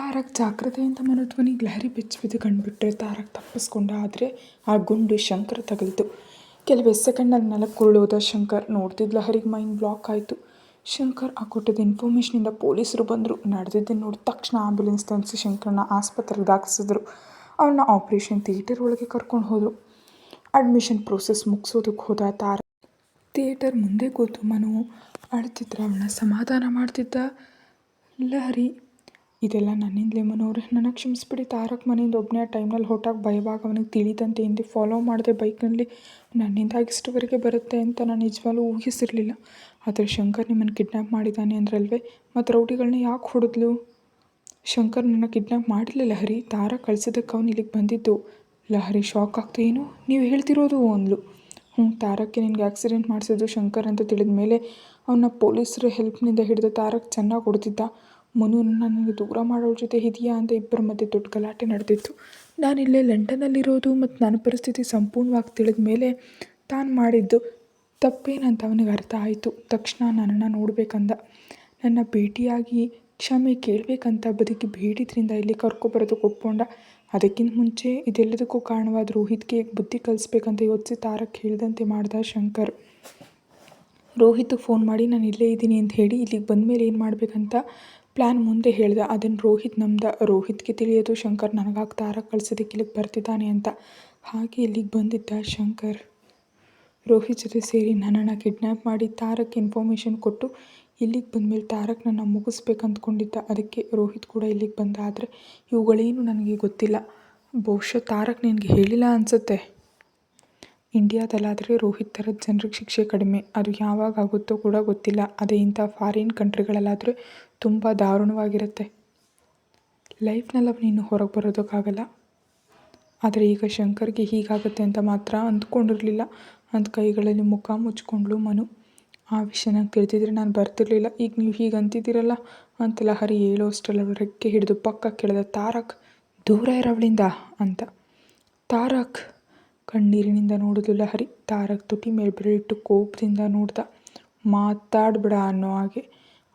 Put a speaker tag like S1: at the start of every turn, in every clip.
S1: ತಾರಕ್ ಜಾಗ್ರತೆಯಿಂದ ಮನೋಧ್ವನಿಗೆ ಲಹರಿ ಬೆಚ್ಚಬಿದ್ದು ಕಂಡುಬಿಟ್ರೆ ತಾರಕ್ ತಪ್ಪಿಸ್ಕೊಂಡ. ಆದರೆ ಆ ಗುಂಡು ಶಂಕರ್ ತಗಲಿತು. ಕೆಲವೇ ಸೆಕೆಂಡ್ನಲ್ಲಿ ನೆಲಕ್ಕುರುಳೋದ ಶಂಕರ್. ನೋಡ್ತಿದ್ದ ಲಹರಿಗೆ ಮೈಂಡ್ ಬ್ಲಾಕ್ ಆಯಿತು. ಶಂಕರ್ ಆ ಕೊಟ್ಟಿದ್ದ ಇನ್ಫಾರ್ಮೇಷನಿಂದ ಪೊಲೀಸರು ಬಂದರು. ನಡೆದಿದ್ದನ್ನು ನೋಡಿದ ತಕ್ಷಣ ಆಂಬ್ಯುಲೆನ್ಸ್ ತಂದಿಸಿ ಶಂಕರ್ನ ಆಸ್ಪತ್ರೆಗೆ ದಾಖಲಿಸಿದ್ರು. ಅವನ್ನ ಆಪರೇಷನ್ ಥಿಯೇಟರ್ ಒಳಗೆ ಕರ್ಕೊಂಡು ಹೋದರು. ಅಡ್ಮಿಷನ್ ಪ್ರೋಸೆಸ್ ಮುಗಿಸೋದಕ್ಕೆ ಹೋದ ತಾರಕ್. ಥಿಯೇಟರ್ ಮುಂದೆ ಕೂತು ಮನು ಅಳ್ತಿದ್ರ. ಅವಳನ್ನ ಸಮಾಧಾನ ಮಾಡ್ತಿದ್ದ ಲಹರಿ. ಇದೆಲ್ಲ ನನ್ನಿಂದಲೇ ಮನೋವ್ರೆ, ನನಗೆ ಕ್ಷಮಿಸ್ಬಿಡಿ. ತಾರಕ್ ಮನೆಯಿಂದ ಒಬ್ಬನೇ ಆ ಟೈಮ್ನಲ್ಲಿ ಹೊಟ್ಟಾಗ ಭಯವಾಗ ಅವನಿಗೆ ತಿಳಿದಂತೆ ಹಿಂದೆ ಫಾಲೋ ಮಾಡಿದೆ ಬೈಕ್ನಲ್ಲಿ. ನನ್ನಿಂದಾಗಿ ಇಷ್ಟುವರೆಗೆ ಬರುತ್ತೆ ಅಂತ ನಾನು ನಿಜವಾಗ್ಲೂ ಊಹಿಸಿರಲಿಲ್ಲ. ಆದರೆ ಶಂಕರ್ ನಿಮ್ಮನ್ನು ಕಿಡ್ನ್ಯಾಪ್ ಮಾಡಿದ್ದಾನೆ ಅಂದ್ರಲ್ವೇ, ಮತ್ತು ರೌಡಿಗಳನ್ನ ಯಾಕೆ ಹೊಡೆದ್ಲು? ಶಂಕರ್ ನನ್ನ ಕಿಡ್ನ್ಯಾಪ್ ಮಾಡಿಲ್ಲ ಲಹರಿ, ತಾರಕ್ ಕಳಿಸಿದ್ದಕ್ಕೆ ಅವನು ಇಲ್ಲಿಗೆ ಬಂದಿದ್ದು. ಲಹರಿ ಶಾಕ್ ಆಗ್ತಾ, ಏನು ನೀವು ಹೇಳ್ತಿರೋದು ಅಂದ್ಲು. ತಾರಕ್ಕೆ ನಿನಗೆ ಆಕ್ಸಿಡೆಂಟ್ ಮಾಡಿಸಿದ್ದು ಶಂಕರ್ ಅಂತ ತಿಳಿದ ಮೇಲೆ ಅವನ್ನ ಪೊಲೀಸರ ಹೆಲ್ಪ್ನಿಂದ ಹಿಡಿದು ತಾರಕ್ ಚೆನ್ನಾಗಿ ಹೊಡೆದಿದ್ದ. ಮನು ನನಗೆ ದೂರ ಮಾಡೋಳ ಜೊತೆ ಇದೆಯಾ ಅಂತ ಇಬ್ಬರ ಮಧ್ಯೆ ದೊಡ್ಡ ಗಲಾಟೆ ನಡೆದಿತ್ತು. ನಾನಿಲ್ಲೇ ಲಂಡನ್ನಲ್ಲಿರೋದು ಮತ್ತು ನನ್ನ ಪರಿಸ್ಥಿತಿ ಸಂಪೂರ್ಣವಾಗಿ ತಿಳಿದ ಮೇಲೆ ತಾನು ಮಾಡಿದ್ದು ತಪ್ಪೇನಂತ ಅವನಿಗೆ ಅರ್ಥ ಆಯಿತು. ತಕ್ಷಣ ನನ್ನನ್ನು ನೋಡಬೇಕಂದ. ನನ್ನ ಭೇಟಿಯಾಗಿ ಕ್ಷಮೆ ಕೇಳಬೇಕಂತ ಬದುಕಿ ಬೇಡಿದ್ರಿಂದ ಇಲ್ಲಿ ಕರ್ಕೊಬರೋದಕ್ಕೆ ಒಪ್ಕೊಂಡ. ಅದಕ್ಕಿಂತ ಮುಂಚೆ ಇದೆಲ್ಲದಕ್ಕೂ ಕಾರಣವಾದ ರೋಹಿತ್ಗೆ ಬುದ್ಧಿ ಕಲಿಸ್ಬೇಕಂತ ಯೋಚಿಸಿ ತಾರಕ್ ಹೇಳಿದಂತೆ ಮಾಡ್ದ ಶಂಕರ್. ರೋಹಿತ್ಗೆ ಫೋನ್ ಮಾಡಿ ನಾನು ಇಲ್ಲೇ ಇದ್ದೀನಿ ಅಂತ ಹೇಳಿ ಇಲ್ಲಿಗೆ ಬಂದ ಮೇಲೆ ಏನು ಮಾಡಬೇಕಂತ ಪ್ಲ್ಯಾನ್ ಮುಂದೆ ಹೇಳ್ದ. ಅದನ್ನು ರೋಹಿತ್ ನಂಬ್ದ. ರೋಹಿತ್ಗೆ ತಿಳಿಯೋದು ಶಂಕರ್ ನನಗಾಗಿ ತಾರಕ್ ಕಳಿಸೋದಕ್ಕೆ ಇಲ್ಲಿಗೆ ಬರ್ತಿದ್ದಾನೆ ಅಂತ. ಹಾಗೆ ಇಲ್ಲಿಗೆ ಬಂದಿದ್ದ ಶಂಕರ್ ರೋಹಿತ್ ಜೊತೆ ಸೇರಿ ನನ್ನನ್ನು ಕಿಡ್ನ್ಯಾಪ್ ಮಾಡಿ ತಾರಕ್ ಇನ್ಫಾರ್ಮೇಷನ್ ಕೊಟ್ಟು ಇಲ್ಲಿಗೆ ಬಂದಮೇಲೆ ತಾರಕ್ ನನ್ನ ಮುಗಿಸ್ಬೇಕಂದ್ಕೊಂಡಿದ್ದ. ಅದಕ್ಕೆ ರೋಹಿತ್ ಕೂಡ ಇಲ್ಲಿಗೆ ಬಂದ. ಆದರೆ ಇವುಗಳೇನು ನನಗೆ ಗೊತ್ತಿಲ್ಲ. ಬಹುಶಃ ತಾರಕ್ ನಿನಗೆ ಹೇಳಿಲ್ಲ ಅನಿಸುತ್ತೆ. ಇಂಡಿಯಾದಲ್ಲಾದರೆ ರೋಹಿತ್ ಥರದ ಜನರಿಗೆ ಶಿಕ್ಷೆ ಕಡಿಮೆ. ಅದು ಯಾವಾಗ ಆಗುತ್ತೋ ಕೂಡ ಗೊತ್ತಿಲ್ಲ. ಅದೇ ಇಂಥ ಫಾರಿನ್ ಕಂಟ್ರಿಗಳಲ್ಲಾದರೆ ತುಂಬ ದಾರುಣವಾಗಿರುತ್ತೆ. ಲೈಫ್ನಲ್ಲಿ ಅವನು ಇನ್ನೂ ಹೊರಗೆ ಬರೋದಕ್ಕಾಗಲ್ಲ. ಆದರೆ ಈಗ ಶಂಕರ್ಗೆ ಹೀಗಾಗುತ್ತೆ ಅಂತ ಮಾತ್ರ ಅಂದ್ಕೊಂಡಿರಲಿಲ್ಲ. ಅಂತ ಕೈಗಳಲ್ಲಿ ಮುಖ ಮುಚ್ಕೊಂಡ್ಳು ಮನು. ಆ ವಿಷಯ ನಂಗೆ ತಿಳಿದಿದ್ರೆ ನಾನು ಬರ್ತಿರ್ಲಿಲ್ಲ. ಈಗ ನೀವು ಹೀಗೆ ಅಂತಿದ್ದೀರಲ್ಲ ಅಂತ ಲಹರಿ ಹೇಳೋಷ್ಟರಲ್ಲಿ ಅವಳು ರೆಕ್ಕೆ ಹಿಡಿದು ಪಕ್ಕ ಕೆಳೆದ. ತಾರಕ್ ದೂರ ಇರವಳಿಂದ ಅಂತ. ತಾರಕ್ ಕಣ್ಣೀರಿನಿಂದ ನೋಡಿದ್ಲು ಲಹರಿ. ತಾರಕ್ ತುಟಿ ಮೇಲೆ ಬೆರಳಿಟ್ಟು ಕೋಪದಿಂದ ನೋಡ್ದ. ಮಾತಾಡ್ಬೇಡ ಅನ್ನೋ ಹಾಗೆ.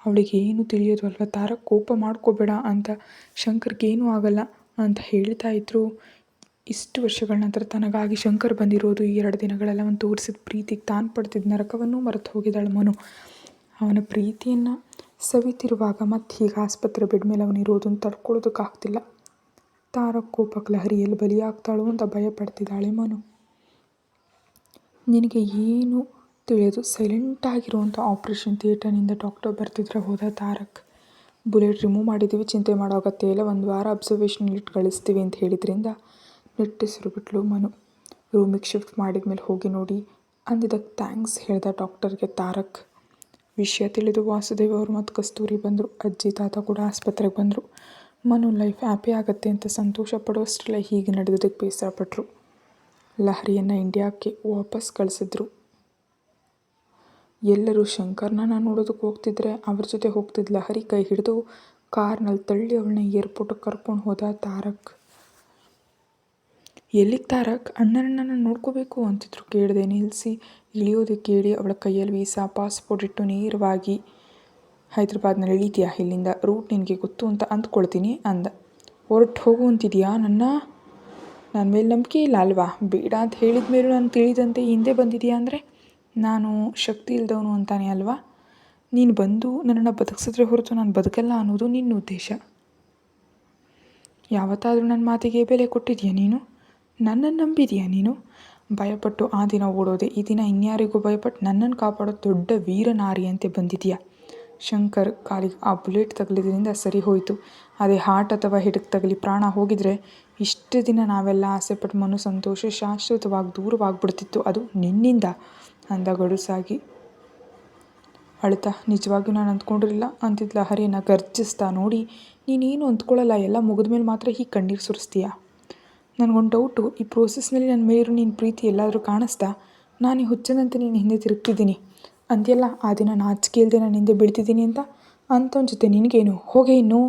S1: ಅವಳಿಗೆ ಏನು ತಿಳಿಯೋದು ಅಲ್ವ. ತಾರಕ್ ಕೋಪ ಮಾಡ್ಕೋಬೇಡ ಅಂತ. ಶಂಕರ್ಗೇನೂ ಆಗಲ್ಲ ಅಂತ ಹೇಳ್ತಾ ಇದ್ರು. ಇಷ್ಟು ವರ್ಷಗಳ ನಂತರ ತನಗಾಗಿ ಶಂಕರ್ ಬಂದಿರೋದು ಈ 2 ದಿನಗಳೆಲ್ಲ ಅವನು ತೋರಿಸಿದ ಪ್ರೀತಿಗೆ ತಾನು ಪಡ್ತಿದ್ದ ನರಕವನ್ನು ಮರೆತು ಹೋಗಿದ್ದಾಳೆ ಮನು. ಅವನ ಪ್ರೀತಿಯನ್ನು ಸವಿತಿರುವಾಗ ಮತ್ತೆ ಹೀಗೆ ಆಸ್ಪತ್ರೆ ಬೆಡ್ ಮೇಲೆ ಅವನಿರೋದನ್ನು ತಡ್ಕೊಳ್ಳೋದಕ್ಕಾಗ್ತಿಲ್ಲ. ತಾರಕ್ ಕೋಪಕ್ಕೆ ಲಹರಿಯಲ್ಲಿ ಬಲಿಯಾಗ್ತಾಳೋ ಅಂತ ಭಯ ಪಡ್ತಿದ್ದಾಳೆ ಮನು. ನಿನಗೆ ಏನು ತಿಳಿಯೋದು, ಸೈಲೆಂಟಾಗಿರುವಂಥ ಆಪ್ರೇಷನ್ ಥಿಯೇಟರ್ನಿಂದ ಡಾಕ್ಟರ್ ಬರ್ತಿದ್ರೆ ಹೋದ ತಾರಕ್. ಬುಲೆಟ್ ರಿಮೂವ್ ಮಾಡಿದ್ದೀವಿ, ಚಿಂತೆ ಮಾಡೋ ಅಗತ್ಯ ಇಲ್ಲ, 1 ವಾರ ಅಬ್ಸರ್ವೇಷನಲ್ಲಿ ಇಟ್ಟು ಕಳಿಸ್ತೀವಿ ಅಂತ ಹೇಳಿದ್ರಿಂದ ನಿಟ್ಟುಸಿರು ಬಿಟ್ಲು ಮನು. ರೂಮಿಗೆ ಶಿಫ್ಟ್ ಮಾಡಿದ ಮೇಲೆ ಹೋಗಿ ನೋಡಿ ಅಂದಿದ್ದಕ್ಕೆ ಥ್ಯಾಂಕ್ಸ್ ಹೇಳ್ದ ಡಾಕ್ಟರ್ಗೆ ತಾರಕ್. ವಿಷಯ ತಿಳಿದು ವಾಸುದೇವ್ ಅವರು ಮತ್ತು ಕಸ್ತೂರಿ ಬಂದರು. ಅಜ್ಜಿ ತಾತ ಕೂಡ ಆಸ್ಪತ್ರೆಗೆ ಬಂದರು. ಮನು ಲೈಫ್ ಹ್ಯಾಪಿ ಆಗುತ್ತೆ ಅಂತ ಸಂತೋಷ ಪಡೋಷ್ಟರಲ್ಲೇ ಹೀಗೆ ನಡೆದೋದಕ್ಕೆ ಬೇಸರಪಟ್ಟರು. ಲಹರಿಯನ್ನು ಇಂಡಿಯಾಕ್ಕೆ ವಾಪಸ್ ಕಳಿಸಿದ್ರು. ಎಲ್ಲರೂ ಶಂಕರ್ನ ನೋಡೋದಕ್ಕೆ ಹೋಗ್ತಿದ್ರೆ ಅವ್ರ ಜೊತೆ ಹೋಗ್ತಿದ್ದ ಲಹರಿ ಕೈ ಹಿಡಿದು ಕಾರ್ನಲ್ಲಿ ತಳ್ಳಿ ಅವಳನ್ನ ಏರ್ಪೋರ್ಟಿಗೆ ಕರ್ಕೊಂಡು ಹೋದ ತಾರಕ್. ಎಲ್ಲಿಗೆ ತಾರಕ್? ಅಣ್ಣನನ್ನು ನೋಡ್ಕೋಬೇಕು ಅಂತಿದ್ರು. ಕೇಳದೆ ನಿಲ್ಲಿಸಿ ಇಳಿಯೋದಕ್ಕೆ ಹೇಳಿ ಅವಳ ಕೈಯಲ್ಲಿ ವೀಸಾ ಪಾಸ್ಪೋರ್ಟ್ ಇಟ್ಟು ನೇರವಾಗಿ ಹೈದ್ರಾಬಾದ್ನಲ್ಲಿ ಇಳಿತೀಯಾ? ಇಲ್ಲಿಂದ ರೂಟ್ ನಿನಗೆ ಗೊತ್ತು ಅಂತ ಅಂದ್ಕೊಳ್ತೀನಿ ಅಂದ. ಹೊರಟು ಹೋಗು ಅಂತಿದೆಯಾ? ನನ್ನ ಮೇಲೆ ನಂಬಿಕೆ ಇಲ್ಲ ಅಲ್ವಾ? ಬೇಡ ಅಂತ ಹೇಳಿದ ಮೇಲೂ ನಾನು ತಿಳಿದಂತೆ ಹಿಂದೆ ಬಂದಿದೆಯಾ ಅಂದರೆ ನಾನು ಶಕ್ತಿ ಇಲ್ದವನು ಅಂತಾನೆ ಅಲ್ವಾ? ನೀನು ಬಂದು ನನ್ನನ್ನು ಬದುಕಿಸಿದ್ರೆ ಹೊರತು ನಾನು ಬದುಕಲ್ಲ ಅನ್ನೋದು ನಿನ್ನ ಉದ್ದೇಶ. ಯಾವತ್ತಾದರೂ ನನ್ನ ಮಾತಿಗೆ ಬೆಲೆ ಕೊಟ್ಟಿದೆಯಾ ನೀನು? ನನ್ನನ್ನು ನಂಬಿದೆಯಾ ನೀನು? ಭಯಪಟ್ಟು ಆ ದಿನ ಓಡೋದೆ. ಈ ದಿನ ಇನ್ಯಾರಿಗೂ ಭಯಪಟ್ಟು ನನ್ನನ್ನು ಕಾಪಾಡೋ ದೊಡ್ಡ ವೀರನಾರಿಯಂತೆ ಬಂದಿದೆಯಾ? ಶಂಕರ್ ಕಾಲಿಗೆ ಆ ಬುಲೆಟ್ ತಗಲಿದ್ರಿಂದ ಸರಿ ಹೋಯಿತು. ಅದೇ ಹಾರ್ಟ್ ಅಥವಾ ಹೆಡ್ಗೆ ತಗಲಿ ಪ್ರಾಣ ಹೋಗಿದ್ರೆ ಇಷ್ಟು ದಿನ ನಾವೆಲ್ಲ ಆಸೆಪಟ್ಟು ಮನು ಸಂತೋಷ ಶಾಶ್ವತವಾಗಿ ದೂರವಾಗ್ಬಿಡ್ತಿತ್ತು. ಅದು ನಿನ್ನಿಂದ ಅಂದ ಗಡುಸಾಗಿ. ಅಳ್ತಾ ನಿಜವಾಗಿಯೂ ನಾನು ಅಂದ್ಕೊಂಡಿರಲಿಲ್ಲ ಅಂತಿದ್ಲ ಹರಿಯನ್ನು ಗರ್ಜಿಸ್ತಾ. ನೋಡಿ, ನೀನೇನು ಅಂದ್ಕೊಳ್ಳಲ್ಲ, ಎಲ್ಲ ಮುಗಿದ್ಮೇಲೆ ಮಾತ್ರ ಹೀಗೆ ಕಣ್ಣೀರು ಸುರಿಸ್ತೀಯಾ? ನನಗೊಂದು ಡೌಟು, ಈ ಪ್ರೋಸೆಸ್ನಲ್ಲಿ ನನ್ನ ಮೇಲಿರೋ ನಿನ್ನ ಪ್ರೀತಿ ಎಲ್ಲಾದರೂ ಕಾಣಿಸ್ತಾ? ನಾನು ಹುಚ್ಚನಂತೆ ನೀನು ಹಿಂದೆ ತಿರುಗ್ತಿದ್ದೀನಿ ಅಂತೆಲ್ಲ. ಆ ದಿನ ನಾಚಿಕೆ ಇಲ್ಲದೆ ನಾನು ಹಿಂದೆ ಬೀಳ್ತಿದ್ದೀನಿ ಅಂತ. ಅಂಥವನ ಜೊತೆ ನಿನಗೇನು? ಹೋಗೇ ಇನ್ನು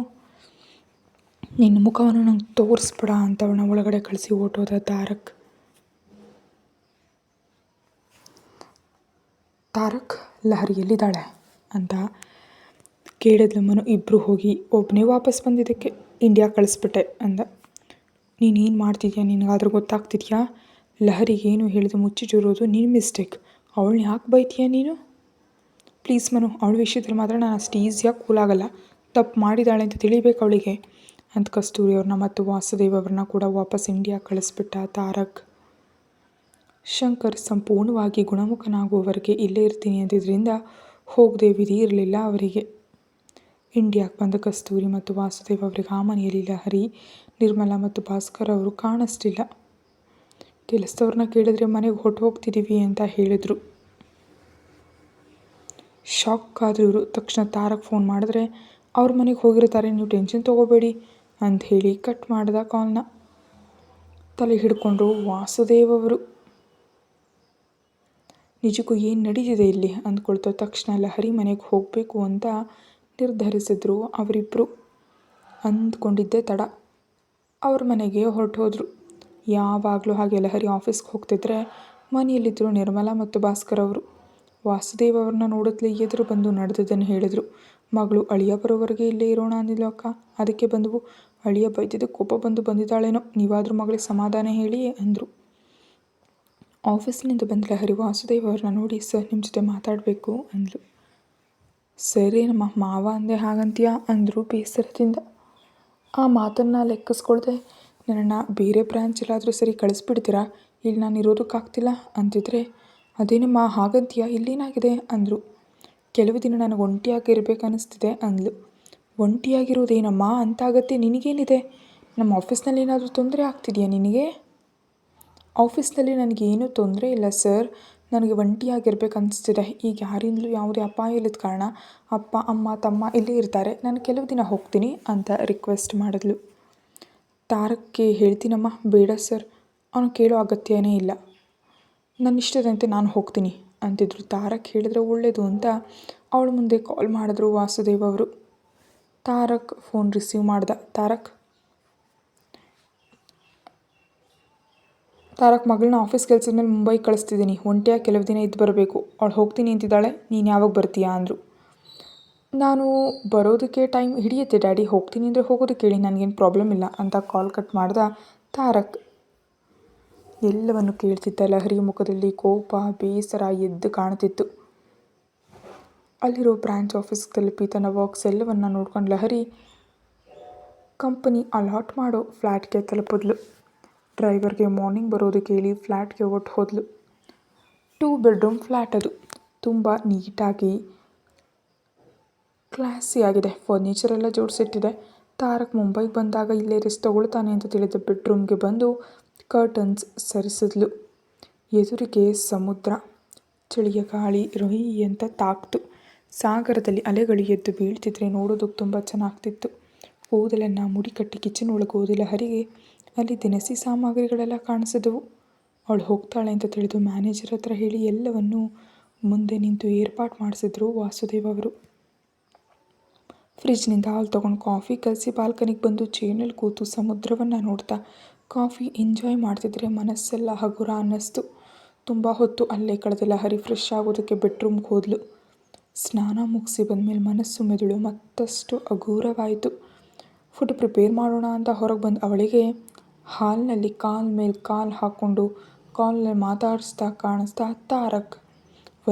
S1: ನಿನ್ನ ಮುಖವನ್ನು ನಂಗೆ ತೋರಿಸ್ಬಿಡ ಅಂತ ಅವಳನ್ನ ಒಳಗಡೆ ಕಳಿಸಿ ಓಟೋದ ತಾರಕ್. ತಾರಕ್ ಲಹರಿ ಎಲ್ಲಿದ್ದಾಳೆ ಅಂತ ಕೇಳಿದ್ಲು ಮನು. ಇಬ್ಬರು ಹೋಗಿ ಒಬ್ಬನೇ ವಾಪಸ್ ಬಂದಿದ್ದಕ್ಕೆ ಇಂಡಿಯಾ ಕಳಿಸ್ಬಿಟ್ಟೆ ಅಂದ. ನೀನೇನು ಮಾಡ್ತಿದ್ಯಾ? ನಿನಗಾದ್ರೂ ಗೊತ್ತಾಗ್ತಿದ್ಯಾ? ಲಹರಿಗೇನು ಹೇಳಿದು ಮುಚ್ಚಿಟ್ಟಿರೋದು ನಿನ್ನ ಮಿಸ್ಟೇಕ್. ಅವಳನ್ನ ಯಾಕೆ ಬೈತೀಯ ನೀನು? ಪ್ಲೀಸ್ ಮನು, ಅವಳ ವಿಷಯದಲ್ಲಿ ಮಾತ್ರ ನಾನು ಅಷ್ಟು ಈಸಿಯಾಗಿ ಕೂಲಾಗಲ್ಲ. ತಪ್ಪು ಮಾಡಿದಾಳೆ ಅಂತ ತಿಳಿಬೇಕು ಅವಳಿಗೆ ಅಂತ ಕಸ್ತೂರಿ ಅವ್ರನ್ನ ಮತ್ತು ವಾಸುದೇವ್ ಅವ್ರನ್ನ ಕೂಡ ವಾಪಸ್ ಇಂಡಿಯಾ ಕಳಿಸ್ಬಿಟ್ಟ ತಾರಕ್. ಶಂಕರ್ ಸಂಪೂರ್ಣವಾಗಿ ಗುಣಮುಖನಾಗುವವರೆಗೆ ಇಲ್ಲೇ ಇರ್ತೀನಿ ಅಂದಿದ್ದರಿಂದ ಹೋಗದೆ ವಿಧಿ ಇರಲಿಲ್ಲ ಅವರಿಗೆ. ಇಂಡಿಯಾಕ್ಕೆ ಬಂದ ಕಸ್ತೂರಿ ಮತ್ತು ವಾಸುದೇವ್ ಅವರಿಗೆ ಆ ಮನೆಯಲ್ಲಿ ಲಹರಿ, ನಿರ್ಮಲಾ ಮತ್ತು ಭಾಸ್ಕರ್ ಅವರು ಕಾಣಿಸ್ಲಿಲ್ಲ. ಕೆಲಸದವ್ರನ್ನ ಕೇಳಿದ್ರೆ ಮನೆಗೆ ಹೊಟ್ಟು ಹೋಗ್ತಿದ್ದೀವಿ ಅಂತ ಹೇಳಿದ್ರು. ಶಾಕ್ ಆದ್ರು ಇವರು. ತಕ್ಷಣ ತಾರಕ್ ಫೋನ್ ಮಾಡಿದ್ರೆ ಅವ್ರ ಮನೆಗೆ ಹೋಗಿರ್ತಾರೆ, ನೀವು ಟೆನ್ಷನ್ ತೊಗೋಬೇಡಿ ಅಂತ ಹೇಳಿ ಕಟ್ ಮಾಡ್ದ ಕಾಲ್ನ. ತಲೆ ಹಿಡ್ಕೊಂಡ್ರು ವಾಸುದೇವ್ ಅವರು. ನಿಜಕ್ಕೂ ಏನು ನಡೀತಿದೆ ಇಲ್ಲಿ ಅಂದ್ಕೊಳ್ತಾ ತಕ್ಷಣ ಲಹರಿ ಮನೆಗೆ ಹೋಗಬೇಕು ಅಂತ ನಿರ್ಧರಿಸಿದ್ರು ಅವರಿಬ್ಬರು. ಅಂದ್ಕೊಂಡಿದ್ದೆ ತಡ, ಅವ್ರ ಮನೆಗೆ ಹೊರಟೋದ್ರು. ಯಾವಾಗಲೂ ಹಾಗೆ ಲಹರಿ ಆಫೀಸ್ಗೆ ಹೋಗ್ತಿದ್ರೆ ಮನೆಯಲ್ಲಿದ್ದರು ನಿರ್ಮಲಾ ಮತ್ತು ಭಾಸ್ಕರ್ ಅವರು. ವಾಸುದೇವ್ ಅವ್ರನ್ನ ನೋಡಿದ್ಲೆ ಎದುರು ಬಂದು ನಡೆದದನ್ನು ಹೇಳಿದರು. ಮಗಳು ಅಳಿಯ ಬರೋವರೆಗೆ ಇಲ್ಲೇ ಇರೋಣ ಅಂದಿಲ್ಲ ಅಕ್ಕ, ಅದಕ್ಕೆ ಬಂದವು. ಅಳಿಯ ಬೈದಿದ್ದು ಕೋಪ ಬಂದಿದ್ದಾಳೇನೋ, ನೀವಾದರೂ ಮಗಳಿಗೆ ಸಮಾಧಾನ ಹೇಳಿ ಅಂದರು. ಆಫೀಸ್ನಿಂದ ಬಂದ ಲಹರಿ ವಾಸುದೇವ್ ಅವ್ರನ್ನ ನೋಡಿ, ಸರ್ ನಿಮ್ಮ ಜೊತೆ ಮಾತಾಡಬೇಕು ಅಂದ್ಲು. ಸರಿ ನಮ್ಮ ಮಾವ ಅಂದೆ ಹಾಗಂತೀಯ ಅಂದರು ಬೇಸರದಿಂದ. ಆ ಮಾತನ್ನು ಲೆಕ್ಕಿಸ್ಕೊಳ್ದೆ, ನನ್ನನ್ನು ಬೇರೆ ಬ್ರಾಂಚಲ್ಲಾದರೂ ಸರಿ ಕಳಿಸ್ಬಿಡ್ತೀರಾ, ಇಲ್ಲಿ ನಾನು ಇರೋದಕ್ಕಾಗ್ತಿಲ್ಲ ಅಂತಿದ್ರೆ, ಅದೇನಮ್ಮ ಹಾಗಂತೀಯ, ಇಲ್ಲೇನಾಗಿದೆ ಅಂದರು. ಕೆಲವು ದಿನ ನನಗೆ ಒಂಟಿಯಾಗಿರ್ಬೇಕು ಅನ್ನಿಸ್ತಿದೆ ಅಂದ್ಲು. ಒಂಟಿಯಾಗಿರೋದೇನಮ್ಮ ಅಂತಾಗತ್ತೆ, ನಿನಗೇನಿದೆ? ನಮ್ಮ ಆಫೀಸ್ನಲ್ಲಿ ಏನಾದರೂ ತೊಂದರೆ ಆಗ್ತಿದೆಯಾ ನಿನಗೆ? ಆಫೀಸ್ನಲ್ಲಿ ನನಗೇನೂ ತೊಂದರೆ ಇಲ್ಲ ಸರ್, ನನಗೆ ಒಂಟಿಯಾಗಿರ್ಬೇಕು ಅನಿಸ್ತಿದೆ. ಈಗ ಯಾರಿಂದಲೂ ಯಾವುದೇ ಅಪಾಯ ಇಲ್ಲದ ಕಾರಣ ಅಪ್ಪ ಅಮ್ಮ ತಮ್ಮ ಇಲ್ಲೇ ಇರ್ತಾರೆ, ನಾನು ಕೆಲವು ದಿನ ಹೋಗ್ತೀನಿ ಅಂತ ರಿಕ್ವೆಸ್ಟ್ ಮಾಡಿದ್ಲು. ತಾರಕ್ಗೆ ಹೇಳ್ತೀನಮ್ಮ. ಬೇಡ ಸರ್, ಅವನು ಕೇಳೋ ಅಗತ್ಯನೇ ಇಲ್ಲ, ನನ್ನ ಇಷ್ಟದಂತೆ ನಾನು ಹೋಗ್ತೀನಿ ಅಂತಿದ್ರು. ತಾರಕ್ ಹೇಳಿದ್ರೆ ಒಳ್ಳೆಯದು ಅಂತ ಅವಳ ಮುಂದೆ ಕಾಲ್ ಮಾಡಿದ್ರು ವಾಸುದೇವ್ ಅವರು. ತಾರಕ್ ಫೋನ್ ರಿಸೀವ್ ಮಾಡ್ದ. ತಾರಕ್ ಮಗಳನ್ನ ಆಫೀಸ್ ಕೆಲಸದ ಮೇಲೆ ಮುಂಬೈಗೆ ಕಳಿಸ್ತಿದ್ದೀನಿ, ಒಂಟಿಯಾಗಿ ಕೆಲವು ದಿನ ಇದ್ದು ಬರಬೇಕು. ಅವಳು ಹೋಗ್ತೀನಿ ಅಂತಿದ್ದಾಳೆ, ನೀನು ಯಾವಾಗ ಬರ್ತೀಯಾ ಅಂದರು. ನಾನು ಬರೋದಕ್ಕೆ ಟೈಮ್ ಹಿಡಿಯುತ್ತೆ ಡ್ಯಾಡಿ, ಹೋಗ್ತೀನಿ ಅಂದರೆ ಹೋಗೋದಕ್ಕೆ ಹೇಳಿ, ನನಗೇನು ಪ್ರಾಬ್ಲಮ್ ಇಲ್ಲ ಅಂತ ಕಾಲ್ ಕಟ್ ಮಾಡ್ದ ತಾರಕ್. ಎಲ್ಲವನ್ನು ಕೇಳ್ತಿದ್ದ ಲಹರಿ ಮುಖದಲ್ಲಿ ಕೋಪ ಬೇಸರ ಎದ್ದು ಕಾಣ್ತಿತ್ತು. ಅಲ್ಲಿರೋ ಬ್ರಾಂಚ್ ಆಫೀಸ್ಗೆ ತಲುಪಿ ತನ್ನ ವರ್ಕ್ಸ್ ಎಲ್ಲವನ್ನು ನೋಡ್ಕೊಂಡು ಲಹರಿ ಕಂಪನಿ ಅಲಾಟ್ ಮಾಡೋ ಫ್ಲ್ಯಾಟ್ಗೆ ತಲುಪಿದ್ಲು. ಡ್ರೈವರ್ಗೆ ಮಾರ್ನಿಂಗ್ ಬರೋದಕ್ಕೆ ಹೇಳಿ ಫ್ಲ್ಯಾಟ್ಗೆ ಒಟ್ಟು ಹೋದ್ಲು. 2 ಬೆಡ್ರೂಮ್ ಫ್ಲ್ಯಾಟ್ ಅದು. ತುಂಬ ನೀಟಾಗಿ ಕ್ಲಾಸಿಯಾಗಿದೆ, ಫರ್ನಿಚರ್ ಎಲ್ಲ ಜೋಡಿಸಿಟ್ಟಿದೆ. ತಾರಕ್ ಮುಂಬೈಗೆ ಬಂದಾಗ ಇಲ್ಲೇ ರೆಸ್ಟ್ ತಗೊಳ್ತಾನೆ ಅಂತ ತಿಳಿದ ಬೆಡ್ರೂಮ್ಗೆ ಬಂದು ಕರ್ಟನ್ಸ್ ಸರಿಸಿದ್ಲು. ಎದುರಿಗೆ ಸಮುದ್ರ, ಚಳಿಯ ಗಾಳಿ ರೊಯ್ ಅಂತ ತಾಕ್ತು. ಸಾಗರದಲ್ಲಿ ಅಲೆಗಳು ಎದ್ದು ಬೀಳ್ತಿದ್ರೆ ನೋಡೋದಕ್ಕೆ ತುಂಬ ಚೆನ್ನಾಗ್ತಿತ್ತು. ಕೂದಲನ್ನು ಮುಡಿ ಕಟ್ಟಿ ಕಿಚನ್ ಒಳಗೆ ಹೋದ ಲಹರಿಗೆ ಅಲ್ಲಿ ದಿನಸಿ ಸಾಮಗ್ರಿಗಳೆಲ್ಲ ಕಾಣಿಸಿದವು. ಅವಳು ಹೋಗ್ತಾಳೆ ಅಂತ ತಿಳಿದು ಮ್ಯಾನೇಜರ್ ಹತ್ರ ಹೇಳಿ ಎಲ್ಲವನ್ನೂ ಮುಂದೆ ನಿಂತು ಏರ್ಪಾಡು ಮಾಡಿಸಿದ್ರು ವಾಸುದೇವ್ ಅವರು. ಫ್ರಿಜ್ನಿಂದ ಹಾಲು ತೊಗೊಂಡು ಕಾಫಿ ಕಲಸಿ ಬಾಲ್ಕನಿಗೆ ಬಂದು ಚೇರ್ನಲ್ಲಿ ಕೂತು ಸಮುದ್ರವನ್ನು ನೋಡ್ತಾ ಕಾಫಿ ಎಂಜಾಯ್ ಮಾಡ್ತಿದ್ರೆ ಮನಸ್ಸೆಲ್ಲ ಹಗುರ ಅನ್ನಿಸ್ತು. ತುಂಬ ಹೊತ್ತು ಅಲ್ಲೇ ಕಳೆದ ಲಹರಿ ಫ್ರೆಶ್ ಆಗೋದಕ್ಕೆ ಬೆಡ್ರೂಮ್ಗೆ ಹೋದ್ಲು. ಸ್ನಾನ ಮುಗಿಸಿ ಬಂದಮೇಲೆ ಮನಸ್ಸು ಮೆದುಳು ಮತ್ತಷ್ಟು ಹಗುರವಾಯಿತು. ಫುಡ್ ಪ್ರಿಪೇರ್ ಮಾಡೋಣ ಅಂತ ಹೊರಗೆ ಬಂದು ಅವಳಿಗೆ ಹಾಲ್ನಲ್ಲಿ ಕಾಲ್ ಮೇಲೆ ಕಾಲು ಹಾಕ್ಕೊಂಡು ಕಾಲಲ್ಲಿ ಮಾತಾಡಿಸ್ತಾ ಕಾಣಿಸ್ತಾ ತಾರಕ್.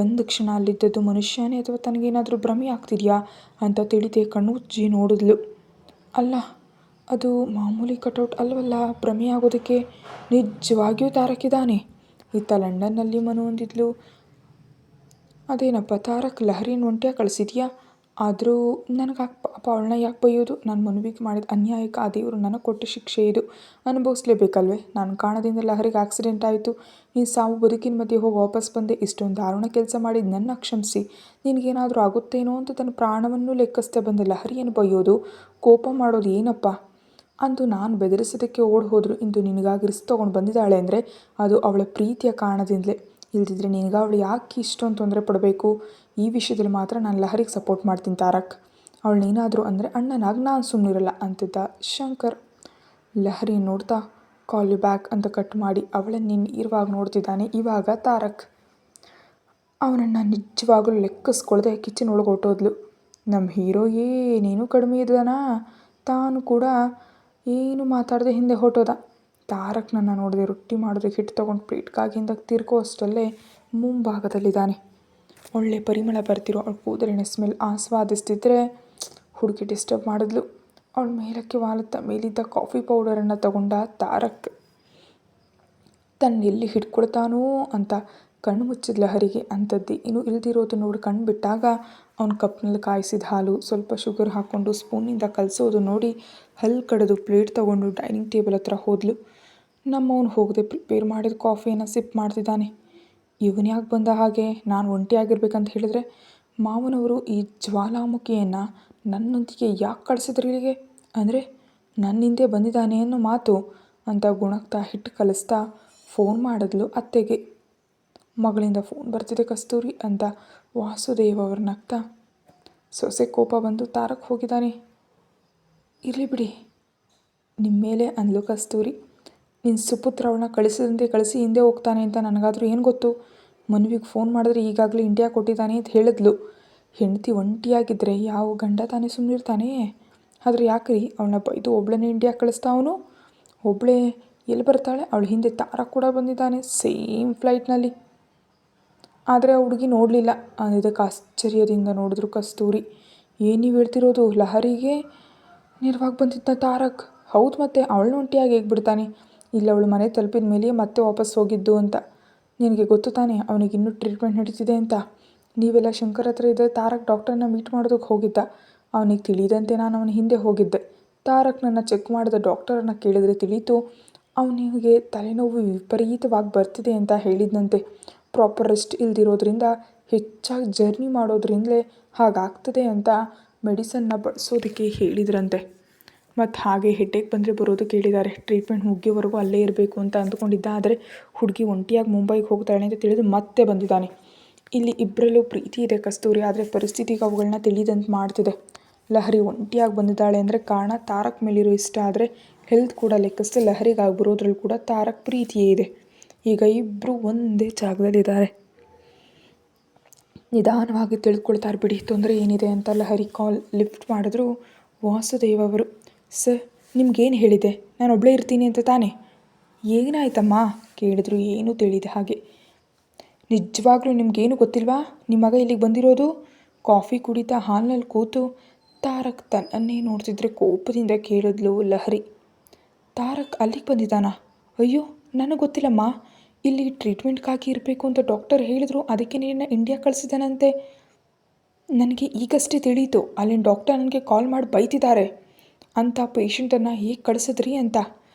S1: ಒಂದು ಕ್ಷಣ ಅಲ್ಲಿದ್ದದ್ದು ಮನುಷ್ಯನೇ ಅಥವಾ ತನಗೇನಾದರೂ ಭ್ರಮೆ ಆಗ್ತಿದೆಯಾ ಅಂತ ತಿಳಿದೇ ಕಣ್ಣುಜ್ಜಿ ನೋಡಿದ್ಲು. ಅಲ್ಲ, ಅದು ಮಾಮೂಲಿ ಕಟೌಟ್ ಅಲ್ವಲ್ಲ ಭ್ರಮೆ ಆಗೋದಕ್ಕೆ, ನಿಜವಾಗಿಯೂ ತಾರಕ್ಕಿದ್ದಾನೆ. ಇತ್ತ ಲಂಡನ್ನಲ್ಲಿ ಮನು ಅಂದಿದ್ಲು. ಅದೇನಪ್ಪ ತಾರಕ್, ಲಹರಿಯನ್ನು ಒಂಟಿಯಾಗಿ ಕಳಿಸಿದ್ಯಾ? ಆದರೂ ನನಗೆ ಪಾಪ ಅವಳನ್ನ ಯಾಕೆ ಬೈಯೋದು? ನಾನು ಮನುವಿಗೆ ಮಾಡಿದ ಅನ್ಯಾಯಕ್ಕೆ ಆ ದೇವರು ನನಗೆ ಕೊಟ್ಟ ಶಿಕ್ಷೆ ಇದು, ಅನುಭವಿಸ್ಲೇಬೇಕಲ್ವೇ? ನಾನು ಕಾರಣದಿಂದ ಲಹರಿಗೆ ಆಕ್ಸಿಡೆಂಟ್ ಆಯಿತು, ನೀನು ಸಾವು ಬದುಕಿನ ಮಧ್ಯೆ ಹೋಗಿ ವಾಪಸ್ ಬಂದೆ, ಇಷ್ಟೊಂದು ದಾರುಣ ಕೆಲಸ ಮಾಡಿದ ನನ್ನ ಕ್ಷಮಿಸಿ. ನಿನಗೇನಾದರೂ ಆಗುತ್ತೇನೋ ಅಂತ ತನ್ನ ಪ್ರಾಣವನ್ನು ಲೆಕ್ಕಿಸ್ತಾ ಬಂದ ಲಹರಿಯನ್ನು ಬೈಯೋದು, ಕೋಪ ಮಾಡೋದು ಏನಪ್ಪ? ಅಂದು ನಾನು ಬೆದರಿಸೋದಕ್ಕೆ ಓಡಿ ಹೋದ್ರು, ಇಂದು ನಿನಗಾಗಿ ರಿಸ್ಕ್ ತೊಗೊಂಡು ಬಂದಿದ್ದಾಳೆ ಅಂದರೆ ಅದು ಅವಳ ಪ್ರೀತಿಯ ಕಾರಣದಿಂದಲೇ. ಇಲ್ದಿದ್ರೆ ನಿನಗೆ ಅವಳು ಯಾಕೆ ಇಷ್ಟೊಂದು ತೊಂದರೆ ಪಡಬೇಕು? ಈ ವಿಷಯದಲ್ಲಿ ಮಾತ್ರ ನಾನು ಲಹರಿಗೆ ಸಪೋರ್ಟ್ ಮಾಡ್ತೀನಿ ತಾರಕ್. ಅವಳನ್ನೇನಾದರೂ ಅಂದರೆ ಅಣ್ಣನಾಗಿ ನಾನು ಸುಮ್ಮನಿರಲ್ಲ ಅಂತಿದ್ದ ಶಂಕರ್. ಲಹರಿ ನೋಡ್ತಾ ಕಾಲ್ ಯು ಬ್ಯಾಕ್ ಅಂತ ಕಟ್ ಮಾಡಿ ಅವಳನ್ನು ನೇರವಾಗಿ ನೋಡ್ತಿದ್ದಾನೆ ಇವಾಗ ತಾರಕ್. ಅವನನ್ನು ನಿಜವಾಗಲೂ ಲೆಕ್ಕಿಸ್ಕೊಳ್ದೆ ಕಿಚನ್ ಒಳಗೆ ಹೊಟ್ಟೋದ್ಲು. ನಮ್ಮ ಹೀರೋ ಏನೇನು ಕಡಿಮೆ ಇದ್ದಾನ, ತಾನು ಕೂಡ ಏನು ಮಾತಾಡದೆ ಹಿಂದೆ ಹೊಟ್ಟೋದ. ತಾರಕ್ ನನ್ನ ನೋಡಿದೆ ರೊಟ್ಟಿ ಮಾಡೋದಕ್ಕೆ ಹಿಟ್ಟು ತೊಗೊಂಡು ಪ್ಲೇಟ್ಗಾಗಿ ಹಿಂದಕ್ಕೆ ತಿರ್ಕೋ ಅಷ್ಟರಲ್ಲೇ ಮುಂಭಾಗದಲ್ಲಿದ್ದಾನೆ. ಒಳ್ಳೆ ಪರಿಮಳ ಬರ್ತಿರೋ ಅವಳು ಕೂದಲಿನ ಸ್ಮೆಲ್ ಆಸ್ವಾದಿಸ್ತಿದ್ರೆ ಹುಡುಗಿ ಡಿಸ್ಟರ್ಬ್ ಮಾಡಿದ್ಲು. ಅವಳು ಮೇಲಕ್ಕೆ ವಾಲುತ್ತಾ ಮೇಲಿದ್ದ ಕಾಫಿ ಪೌಡರನ್ನು ತಗೊಂಡ ತಾರಕ್. ತನ್ನೆಲ್ಲಿ ಹಿಡ್ಕೊಳ್ತಾನೋ ಅಂತ ಕಣ್ಣು ಮುಚ್ಚಿದ ಲಹರಿಗೆ ಅಂಥದ್ದು ಇನ್ನೂ ಇಲ್ದಿರೋದು ನೋಡಿ ಕಣ್ಣು ಬಿಟ್ಟಾಗ ಅವನ ಕಪ್ನಲ್ಲಿ ಕಾಯಿಸಿದ ಹಾಲು ಸ್ವಲ್ಪ ಶುಗರ್ ಹಾಕ್ಕೊಂಡು ಸ್ಪೂನಿಂದ ಕಲಸೋದು ನೋಡಿ ಹಲ್ಲು ಕಡಿದು ಪ್ಲೇಟ್ ತೊಗೊಂಡು ಡೈನಿಂಗ್ ಟೇಬಲ್ ಹತ್ರ ಹೋದ್ಲು. ನಮ್ಮವನು ಹೋಗದೆ ಪ್ರಿಪೇರ್ ಮಾಡಿದ ಕಾಫಿಯನ್ನು ಸಿಪ್ ಮಾಡ್ತಿದ್ದಾನೆ. ಇವನು ಯಾಕೆ ಬಂದ ಹಾಗೆ? ನಾನು ಒಂಟಿಯಾಗಿರ್ಬೇಕಂತ ಹೇಳಿದ್ರೆ ಮಾವನವರು ಈ ಜ್ವಾಲಾಮುಖಿಯನ್ನು ನನ್ನೊಂದಿಗೆ ಯಾಕೆ ಕಳಿಸಿದ್ರು ಇಲ್ಲಿಗೆ? ಅಂದರೆ ನನ್ನ ಹಿಂದೆ ಬಂದಿದ್ದಾನೆ ಅನ್ನೋ ಮಾತು ಅಂತ ಗುಣಗ್ತಾ ಹಿಟ್ಟು ಕಲಿಸ್ತಾ ಫೋನ್ ಮಾಡಿದ್ಲು ಅತ್ತೆಗೆ. ಮಗಳಿಂದ ಫೋನ್ ಬರ್ತಿದೆ ಕಸ್ತೂರಿ ಅಂತ ವಾಸುದೇವ್ ಅವ್ರ ನಗ್ತಾ. ಸೊಸೆ ಕೋಪ ಬಂದು ತಾರಕ್ ಹೋಗಿದ್ದಾನೆ. ಇರಲಿ ಬಿಡಿ ನಿಮ್ಮ ಮೇಲೆ ಅಂದ್ಲು ಕಸ್ತೂರಿ. ನಿನ್ನ ಸುಪುತ್ರ ಅವಳನ್ನ ಕಳಿಸಿದಂತೆ ಕಳಿಸಿ ಹಿಂದೆ ಹೋಗ್ತಾನೆ ಅಂತ ನನಗಾದರೂ ಏನು ಗೊತ್ತು? ಮನುವಿಗೆ ಫೋನ್ ಮಾಡಿದ್ರೆ ಈಗಾಗಲೇ ಇಂಡಿಯಾ ಕೊಟ್ಟಿದ್ದಾನೆ ಅಂತ ಹೇಳಿದ್ಲು. ಹೆಂಡತಿ ಒಂಟಿಯಾಗಿದ್ದರೆ ಯಾವ ಗಂಡ ತಾನೇ ಸುಮ್ಮನಿರ್ತಾನೆ? ಆದರೆ ಯಾಕ್ರಿ ಅವಳನ್ನ ಬೈದು ಒಬ್ಳನ್ನೇ ಇಂಡಿಯಾ ಕಳಿಸ್ತಾ ಅವನು? ಒಬ್ಬಳೇ ಎಲ್ಲಿ ಬರ್ತಾಳೆ? ಅವಳ ಹಿಂದೆ ತಾರಕ್ ಕೂಡ ಬಂದಿದ್ದಾನೆ ಸೇಮ್ ಫ್ಲೈಟ್ನಲ್ಲಿ. ಆದರೆ ಆ ಹುಡುಗಿ ನೋಡಲಿಲ್ಲ ಅಂದಿದ್ದಕ್ಕೆ ಆಶ್ಚರ್ಯದಿಂದ ನೋಡಿದ್ರು ಕಸ್ತೂರಿ. ಏನು ನೀವು ಹೇಳ್ತಿರೋದು? ಲಹರಿಗೆ ನೇರವಾಗಿ ಬಂದಿದ್ದ ತಾರಕ್? ಹೌದು, ಮತ್ತೆ ಅವಳನ್ನ ಒಂಟಿಯಾಗಿ ಹೇಗೆ ಬಿಡ್ತಾನೆ? ಇಲ್ಲ, ಅವಳು ಮನೆ ತಲುಪಿದ ಮೇಲೆ ಮತ್ತೆ ವಾಪಸ್ ಹೋಗಿದ್ದು ಅಂತ. ನಿನಗೆ ಗೊತ್ತು ತಾನೆ ಅವನಿಗೆ ಇನ್ನೂ ಟ್ರೀಟ್ಮೆಂಟ್ ನಡೀತಿದೆ ಅಂತ. ನೀವೆಲ್ಲ ಶಂಕರ್ ಹತ್ರ ಇದ್ದರೆ ತಾರಕ್ ಡಾಕ್ಟರ್ನ ಮೀಟ್ ಮಾಡೋದಕ್ಕೆ ಹೋಗಿದ್ದ. ಅವನಿಗೆ ತಿಳಿದಂತೆ ನಾನು ಅವನ ಹಿಂದೆ ಹೋಗಿದ್ದೆ. ತಾರಕ್ ನನ್ನ ಚೆಕ್ ಮಾಡಿದ ಡಾಕ್ಟರನ್ನ ಕೇಳಿದರೆ ತಿಳಿಯಿತು ಅವನಿಗೆ ತಲೆನೋವು ವಿಪರೀತವಾಗಿ ಬರ್ತಿದೆ ಅಂತ ಹೇಳಿದಂತೆ. ಪ್ರಾಪರ್ ರೆಸ್ಟ್ ಇಲ್ದಿರೋದ್ರಿಂದ ಹೆಚ್ಚಾಗಿ ಜರ್ನಿ ಮಾಡೋದ್ರಿಂದಲೇ ಹಾಗಾಗ್ತದೆ ಅಂತ ಮೆಡಿಸನ್ನ ಬಳಸೋದಕ್ಕೆ ಹೇಳಿದ್ರಂತೆ. ಮತ್ತು ಹಾಗೆ ಹೆಡ್ಡೇಕ್ ಬಂದರೆ ಬರೋದಕ್ಕೆ ಹೇಳಿದ್ದಾರೆ. ಟ್ರೀಟ್ಮೆಂಟ್ ಮುಗಿಯೋವರೆಗೂ ಅಲ್ಲೇ ಇರಬೇಕು ಅಂತ ಅಂದ್ಕೊಂಡಿದ್ದ. ಆದರೆ ಹುಡುಗಿ ಒಂಟಿಯಾಗಿ ಮುಂಬೈಗೆ ಹೋಗ್ತಾಳೆ ಅಂತ ತಿಳಿದು ಮತ್ತೆ ಬಂದಿದ್ದಾನೆ. ಇಲ್ಲಿ ಇಬ್ಬರಲ್ಲೂ ಪ್ರೀತಿ ಇದೆ ಕಸ್ತೂರಿ, ಆದರೆ ಪರಿಸ್ಥಿತಿಗೆ ಅವುಗಳನ್ನ ತಿಳಿದಂತೆ ಮಾಡ್ತಿದೆ. ಲಹರಿ ಒಂಟಿಯಾಗಿ ಬಂದಿದ್ದಾಳೆ ಅಂದರೆ ಕಾರಣ ತಾರಕ್ ಮೇಲಿರೋ ಇಷ್ಟ. ಆದರೆ ಹೆಲ್ತ್ ಕೂಡ ಲೆಕ್ಕಿಸಿದೆ ಲಹರಿಗೆ ಬರೋದ್ರಲ್ಲಿ ಕೂಡ ತಾರಕ್ ಪ್ರೀತಿಯೇ ಇದೆ. ಈಗ ಇಬ್ಬರು ಒಂದೇ ಜಾಗದಲ್ಲಿದ್ದಾರೆ. ನಿಧಾನವಾಗಿ ತಿಳ್ಕೊಳ್ತಾರೆ ಬಿಡಿ, ತೊಂದರೆ ಏನಿದೆ ಅಂತ. ಲಹರಿ ಕಾಲ್ ಲಿಫ್ಟ್ ಮಾಡಿದ್ರು ವಾಸುದೇವ್ ಅವರು. ಸರ್, ನಿಮ್ಗೇನು ಹೇಳಿದೆ? ನಾನು ಒಬ್ಬಳೇ ಇರ್ತೀನಿ ಅಂತ ತಾನೇ? ಏನಾಯ್ತಮ್ಮ ಕೇಳಿದ್ರು ಏನೂ ತಿಳಿದೆ ಹಾಗೆ. ನಿಜವಾಗ್ಲೂ ನಿಮಗೇನು ಗೊತ್ತಿಲ್ವಾ? ನಿಮ್ಮ ಮಗ ಇಲ್ಲಿಗೆ ಬಂದಿರೋದು? ಕಾಫಿ ಕುಡಿತಾ ಹಾಲ್ನಲ್ಲಿ ಕೂತು ತಾರಕ್ ತನ್ನನ್ನೇ ನೋಡ್ತಿದ್ರೆ ಕೋಪದಿಂದ ಕೇಳಿದ್ಲು ಲಹರಿ. ತಾರಕ್ ಅಲ್ಲಿಗೆ ಬಂದಿದ್ದಾನಾ? ಅಯ್ಯೋ, ನನಗೆ ಗೊತ್ತಿಲ್ಲಮ್ಮ. ಇಲ್ಲಿ ಟ್ರೀಟ್ಮೆಂಟ್ಗಾಗಿ ಇರಬೇಕು ಅಂತ ಡಾಕ್ಟರ್ ಹೇಳಿದ್ರು, ಅದಕ್ಕೆ ನಿನ್ನ ಇಂಡಿಯಾ ಕಳಿಸಿದ್ದಾನಂತೆ. ನನಗೆ ಈಗಷ್ಟೇ ತಿಳಿಯಿತು. ಅಲ್ಲಿನ ಡಾಕ್ಟರ್ ನನಗೆ ಕಾಲ್ ಮಾಡಿ ಬೈತಿದ್ದಾರೆ ಅಂತ ಪೇಷಂಟನ್ನು ಹೇಗೆ ಕಳಿಸಿದ್ರಿ ಅಂತ.